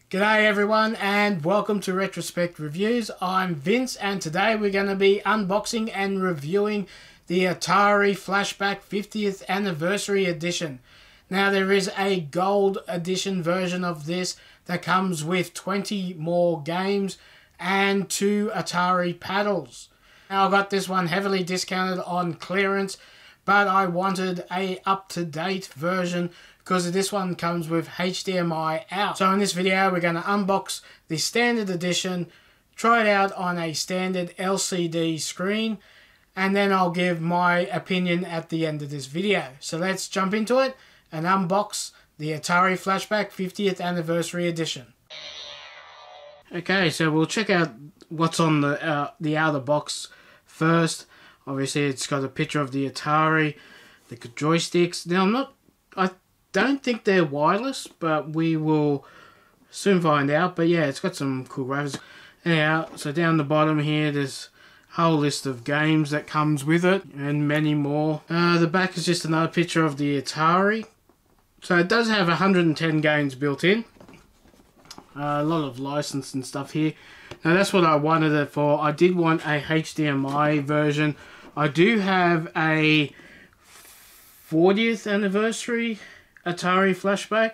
G'day everyone and welcome to Retrospectreviews. I'm Vince and today we're going to be unboxing and reviewing the Atari Flashback 50th Anniversary Edition. Now there is a gold edition version of this that comes with 20 more games and 2 Atari paddles. Now I got this one heavily discounted on clearance, but I wanted a up-to-date version because this one comes with HDMI out. So in this video we're going to unbox the standard edition, try it out on a standard LCD screen, and then I'll give my opinion at the end of this video. So let's jump into it and unbox the Atari Flashback 50th Anniversary Edition. Okay, so we'll check out what's on the outer box first. Obviously it's got a picture of the Atari, the joysticks. Now I don't think they're wireless, but we will soon find out. But yeah, it's got some cool graphics. Anyhow, so down the bottom here there's a whole list of games that comes with it and many more. The back is just another picture of the Atari. So it does have 110 games built in. A lot of license and stuff here. Now that's what I wanted it for. I did want a HDMI version. I do have a 40th anniversary Atari Flashback,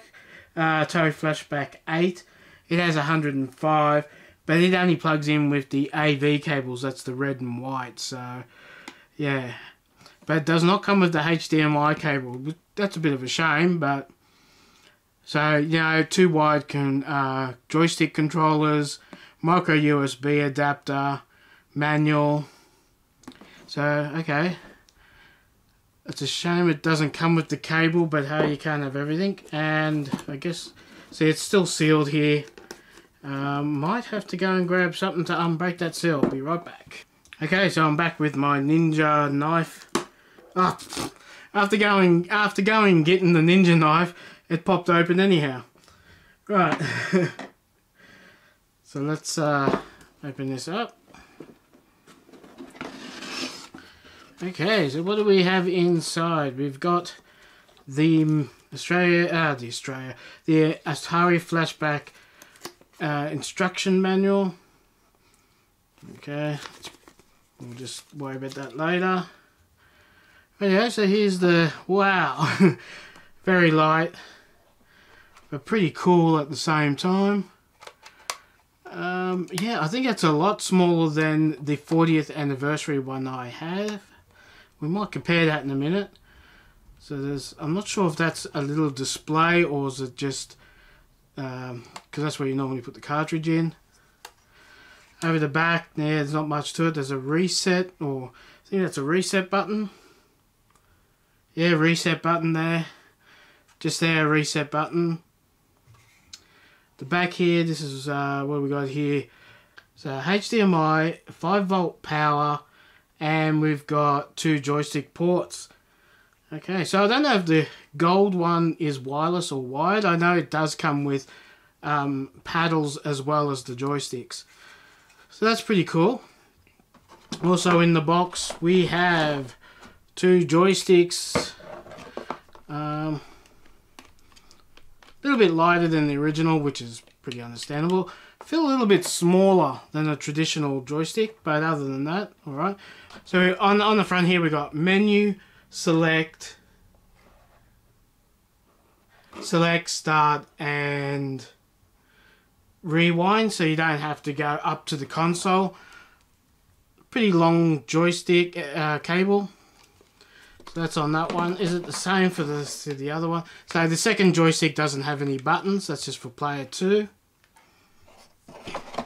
Atari Flashback 8. It has 105, but it only plugs in with the AV cables. That's the red and white. So yeah, but it does not come with the HDMI cable. That's a bit of a shame, but so you know, 2 wide joystick controllers, micro USB adapter, manual. So okay, it's a shame it doesn't come with the cable, but hey, you can't have everything. And I guess, see, it's still sealed here. Might have to go and grab something to unbreak that seal. I'll be right back. Okay, so I'm back with my ninja knife. Oh, after going getting the ninja knife, it popped open anyhow. Right. So let's open this up. Okay, so what do we have inside? We've got the Atari Flashback instruction manual. Okay, we'll just worry about that later. Okay, so here's the, wow, very light, but pretty cool at the same time. Yeah, I think it's a lot smaller than the 40th anniversary one I have. We might compare that in a minute. So I'm not sure if that's a little display or is it just, because that's where you normally put the cartridge in. Over the back, yeah, there's not much to it. There's a reset, or I think that's a reset button. Yeah, reset button there. Just there, a reset button. The back here, this is what we got here. So HDMI, 5-volt power, and we've got 2 joystick ports. Okay, so I don't know if the gold one is wireless or wired. I know it does come with paddles as well as the joysticks. So that's pretty cool. Also in the box we have 2 joysticks. A little bit lighter than the original, which is pretty understandable. Feel a little bit smaller than a traditional joystick, but other than that, alright. So on the front here we got menu, select, start, and rewind, so you don't have to go up to the console. Pretty long joystick cable. So that's on that one. Is it the same for the other one? So the second joystick doesn't have any buttons. That's just for player 2.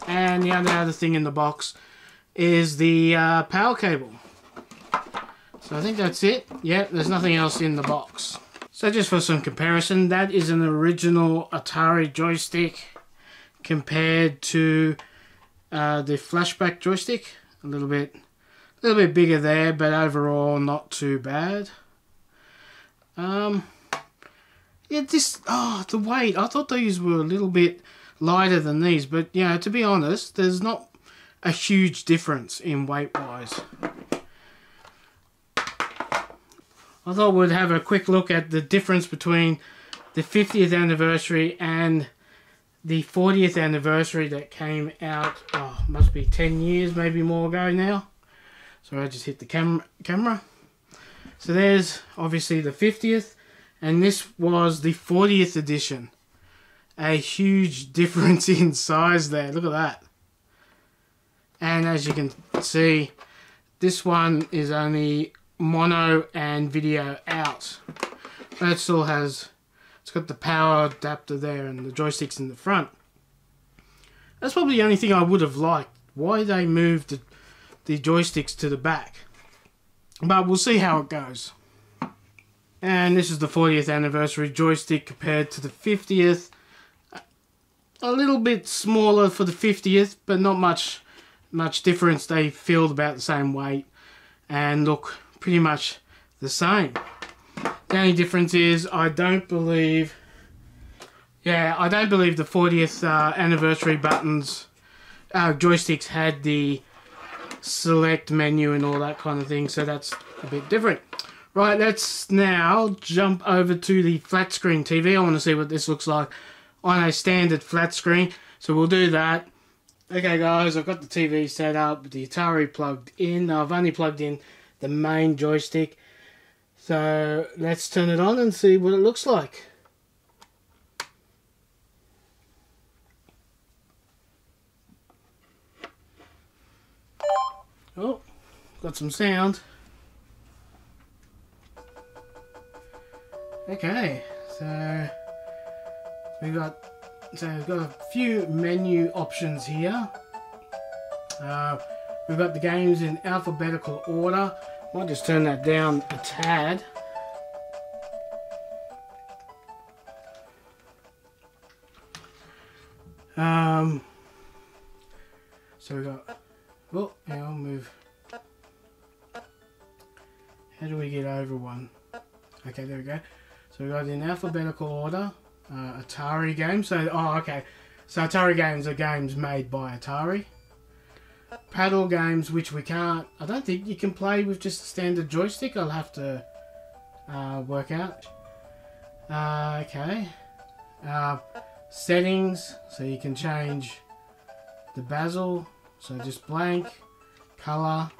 And the other thing in the box is the power cable. So I think that's it. Yeah, there's nothing else in the box. So just for some comparison, that is an original Atari joystick compared to the Flashback joystick. A little bit bigger there, but overall not too bad. Yeah, the weight. I thought these were a little bit lighter than these, but you know, to be honest, there's not a huge difference in weight wise. I thought we'd have a quick look at the difference between the 50th anniversary and the 40th anniversary that came out, oh, must be 10 years, maybe more ago now. So I just hit the camera. So there's obviously the 50th, and this was the 40th edition. A huge difference in size there, look at that. And as you can see, this one is only mono and video out. But it still has, it's got the power adapter there and the joysticks in the front. That's probably the only thing I would have liked, why they moved the joysticks to the back. But we'll see how it goes. And this is the 40th anniversary joystick compared to the 50th. A little bit smaller for the 50th, but not much difference. They feel about the same weight and look pretty much the same. The only difference is I don't believe the 40th anniversary buttons, joysticks had the select menu and all that kind of thing, so that's a bit different. Right, let's now jump over to the flat screen TV. I want to see what this looks like on a standard flat screen, so we'll do that. Okay guys, I've got the TV set up, the Atari plugged in. I've only plugged in the main joystick, so let's turn it on and see what it looks like. Oh, got some sound. Okay, so we've got a few menu options here. We've got the games in alphabetical order. Might just turn that down a tad. So we've got, oh, hang on, move. How do we get over one? Okay, there we go. So we've got in alphabetical order, Atari games. So, oh, okay. So Atari games are games made by Atari. Paddle games, which we can't, I don't think you can play with just a standard joystick. I'll have to work out. Okay. Settings, so you can change the bezel, so just blank, color.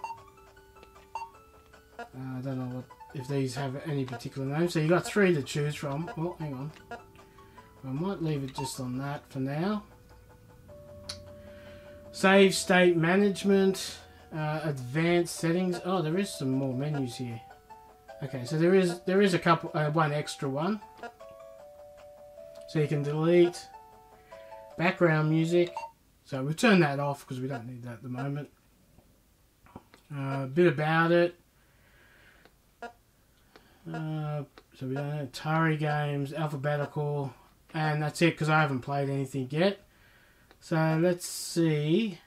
I don't know if these have any particular name. So you got 3 to choose from. Oh, hang on. I might leave it just on that for now. Save state management, advanced settings. Oh, there is some more menus here. Okay, so there is a couple, one extra one. So you can delete background music. So we'll turn that off because we don't need that at the moment. A bit about it. So we don't have Atari games, alphabetical, and that's it because I haven't played anything yet. So let's see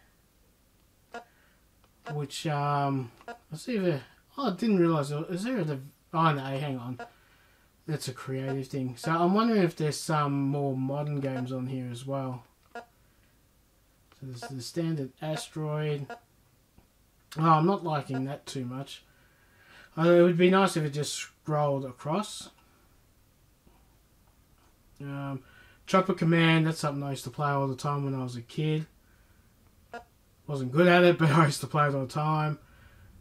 which let's see if there, oh, I didn't realise, is there a, oh no, hang on, that's a creative thing. So I'm wondering if there's some more modern games on here as well. So there's the standard Asteroid. Oh, I'm not liking that too much. It would be nice if it just scrolled across. Chopper Command, that's something I used to play all the time when I was a kid. Wasn't good at it, but I used to play it all the time.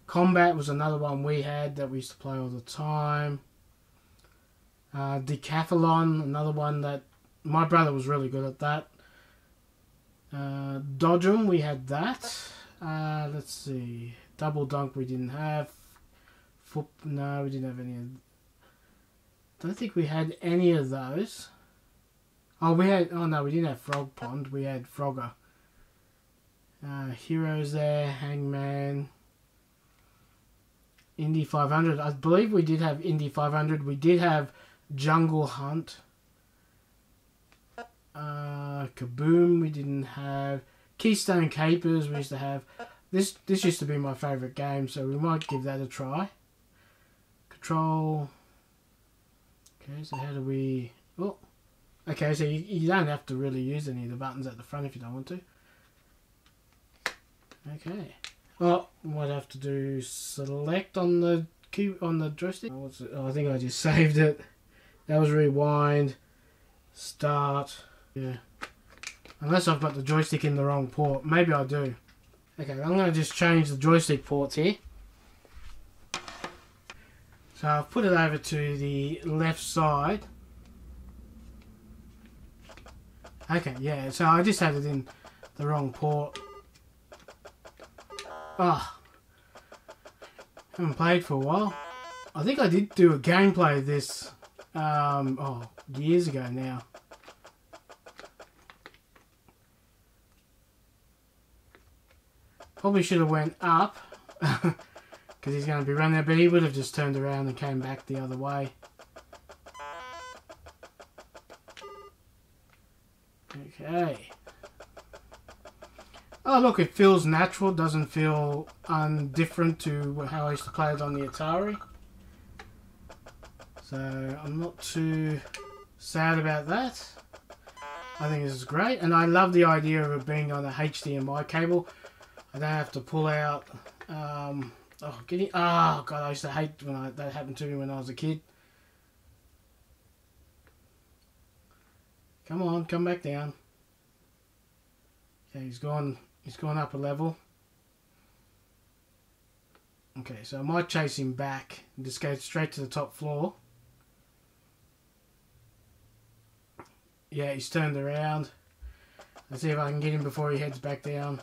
Combat was another one we had that we used to play all the time. Decathlon, another one that my brother was really good at that. Dodgem, we had that. Let's see. Double Dunk we didn't have. No, we didn't have any of. Don't think we had any of those. Oh, we had. Oh no, we didn't have Frog Pond. We had Frogger. Heroes there, Hangman, Indy 500. I believe we did have Indy 500. We did have Jungle Hunt. Kaboom. We didn't have Keystone Capers. We used to have. This used to be my favourite game, so we might give that a try. Control. Okay, so how do we... Oh, okay, so you don't have to really use any of the buttons at the front if you don't want to. Okay. Well, might have to do select on the key on the joystick. Oh, I think I just saved it. That was rewind. Start. Yeah. Unless I've got the joystick in the wrong port. Maybe I do. Okay, I'm going to just change the joystick ports here. So I've put it over to the left side. Okay, yeah, so I just had it in the wrong port. Ah, haven't played for a while. I think I did do a gameplay of this, years ago now. Probably should have went up, because he's going to be running there, but he would have just turned around and came back the other way. Okay. Oh look, it feels natural, doesn't feel different to how I used to play it on the Atari. So I'm not too sad about that. I think this is great, and I love the idea of it being on a HDMI cable. I don't have to pull out. Oh god, I used to hate when that happened to me when I was a kid. Come on, come back down. Okay, he's gone up a level. Okay, so I might chase him back and just go straight to the top floor. Yeah, he's turned around. Let's see if I can get him before he heads back down.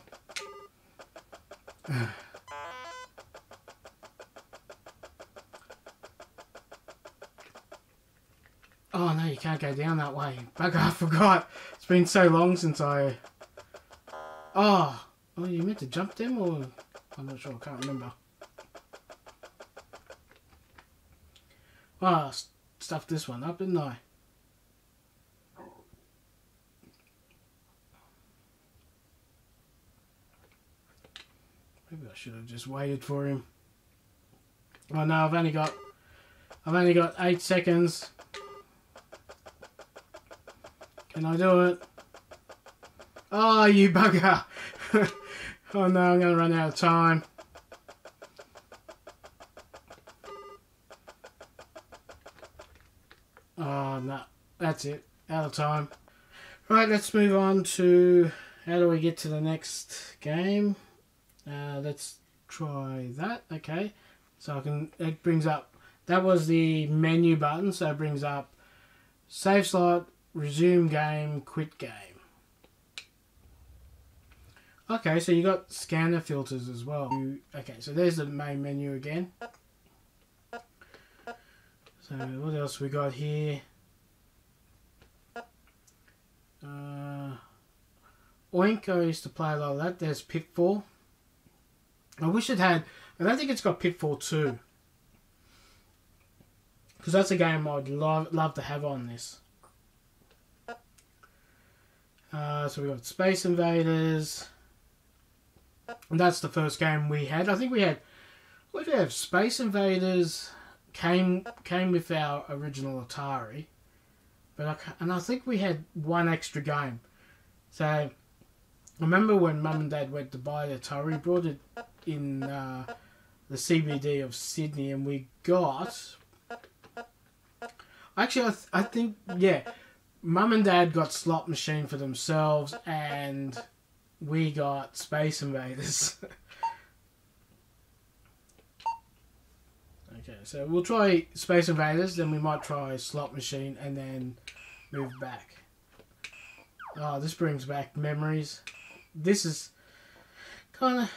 Oh no, you can't go down that way. Bugger, I forgot. It's been so long since I... Oh, you meant to jump them, or... I'm not sure, I can't remember. Oh, I stuffed this one up, didn't I? Maybe I should have just waited for him. Oh no, I've only got 8 seconds. Can I do it? Oh, you bugger! Oh no, I'm going to run out of time. Oh no, that's it. Out of time. Right, let's move on to how do we get to the next game. Let's try that. Okay, so it brings up, that was the menu button, so it brings up save slot, resume game, quit game. Okay, so you got scanner filters as well. Okay, so there's the main menu again. So what else we got here? Oink, I used to play a lot of that. There's Pitfall. I wish it had... I don't think it's got Pitfall 2. Because that's a game I'd love to have on this. So we got Space Invaders. And that's the first game we had. I think we had... What did we have? Space Invaders came with our original Atari. But I think we had one extra game. So... I remember when Mum and Dad went to buy the Atari, brought it in the CBD of Sydney, and we got... Actually, I think, yeah, Mum and Dad got Slot Machine for themselves, and we got Space Invaders. Okay, so we'll try Space Invaders, then we might try Slot Machine, and then move back. Oh, this brings back memories. This is kind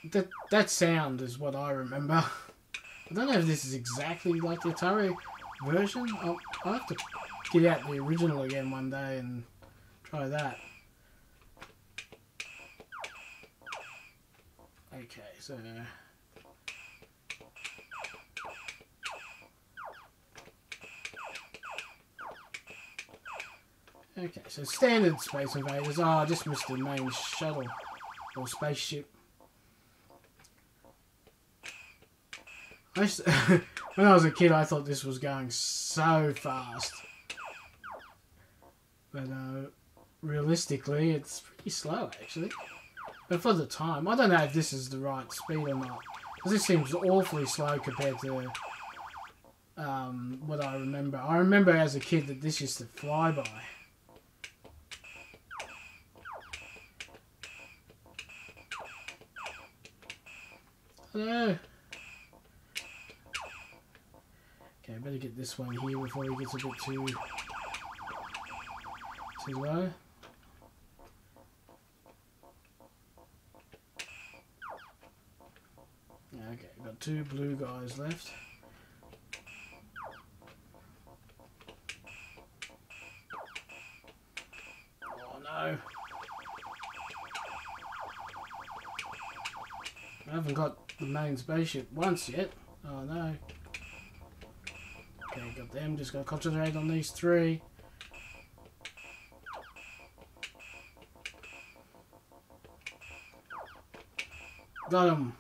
of... That sound is what I remember. I don't know if this is exactly like the Atari version. I'll have to get out the original again one day and try that. Okay, so... Okay, so standard Space Invaders. Oh, I just missed the main shuttle or spaceship. When I was a kid, I thought this was going so fast. But realistically, it's pretty slow actually. But for the time, I don't know if this is the right speed or not. Because this seems awfully slow compared to what I remember. I remember as a kid that this used to fly by. No. Okay, better get this one here before he gets a bit too low. Okay, got 2 blue guys left. Oh no. I haven't got the main spaceship once yet. Oh no. Okay, got them. Just gotta concentrate on these 3. Got them.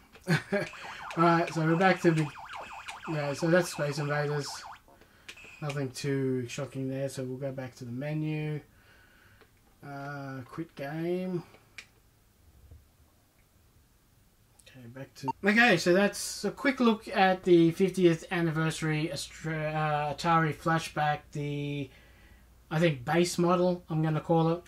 Alright, so we're back to the... Yeah, so that's Space Invaders. Nothing too shocking there, so we'll go back to the menu. Quit game. Okay, back to... Okay, so that's a quick look at the 50th anniversary Atari Flashback, the, I think, base model, I'm going to call it.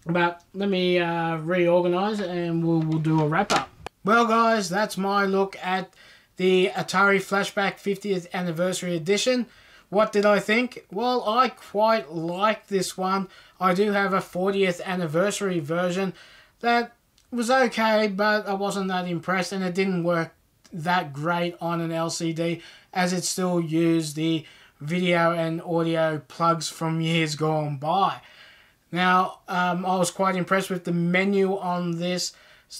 But let me reorganize and we'll do a wrap-up. Well, guys, that's my look at the Atari Flashback 50th Anniversary Edition. What did I think? Well, I quite like this one. I do have a 40th anniversary version that was okay, but I wasn't that impressed, and it didn't work that great on an LCD, as it still used the video and audio plugs from years gone by. Now, I was quite impressed with the menu on this,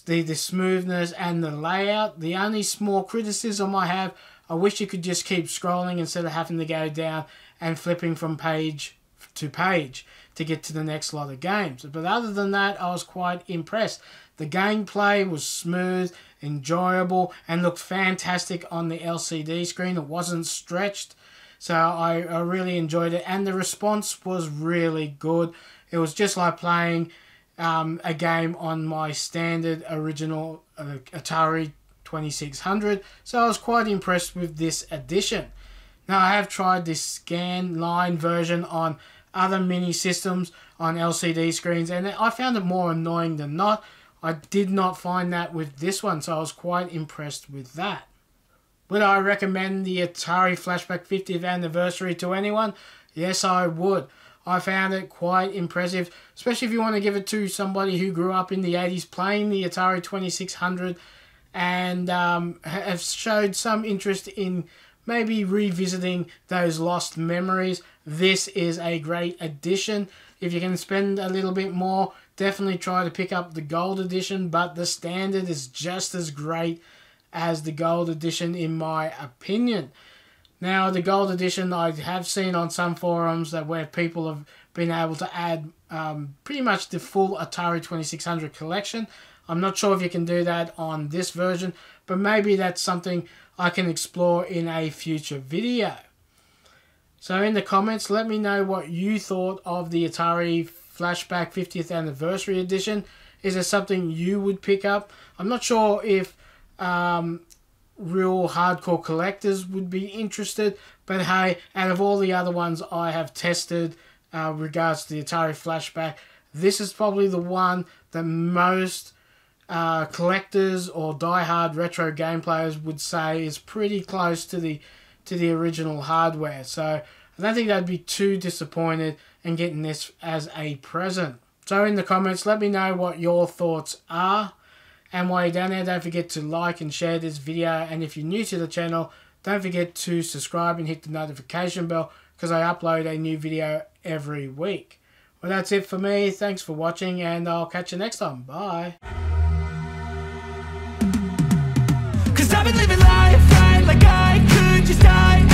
the smoothness and the layout. The only small criticism I have, I wish you could just keep scrolling instead of having to go down and flipping from page to page to get to the next lot of games. But other than that, I was quite impressed. The gameplay was smooth, enjoyable, and looked fantastic on the LCD screen. It wasn't stretched, so I really enjoyed it. And the response was really good. It was just like playing a game on my standard original Atari 2600. So I was quite impressed with this edition. Now, I have tried this scan line version on other mini systems on LCD screens, and I found it more annoying than not. I did not find that with this one, so I was quite impressed with that. Would I recommend the Atari Flashback 50th Anniversary to anyone? Yes, I would. I found it quite impressive, especially if you want to give it to somebody who grew up in the 80s playing the Atari 2600 and have showed some interest in maybe revisiting those lost memories. This is a great addition. If you can spend a little bit more, definitely try to pick up the gold edition, but the standard is just as great as the gold edition in my opinion. Now, the gold edition, I have seen on some forums that where people have been able to add pretty much the full Atari 2600 collection. I'm not sure if you can do that on this version, but maybe that's something I can explore in a future video. So in the comments, let me know what you thought of the Atari Flashback 50th Anniversary Edition. Is it something you would pick up? I'm not sure if real hardcore collectors would be interested, but hey, out of all the other ones I have tested regards to the Atari Flashback, this is probably the one that most collectors or die-hard retro game players would say is pretty close to the original hardware. So I don't think they'd be too disappointed in getting this as a present. So in the comments, let me know what your thoughts are. And while you're down there, don't forget to like and share this video. And if you're new to the channel, don't forget to subscribe and hit the notification bell, because I upload a new video every week. Well, that's it for me. Thanks for watching, and I'll catch you next time. Bye. 'Cause I've been living life right like I could just die.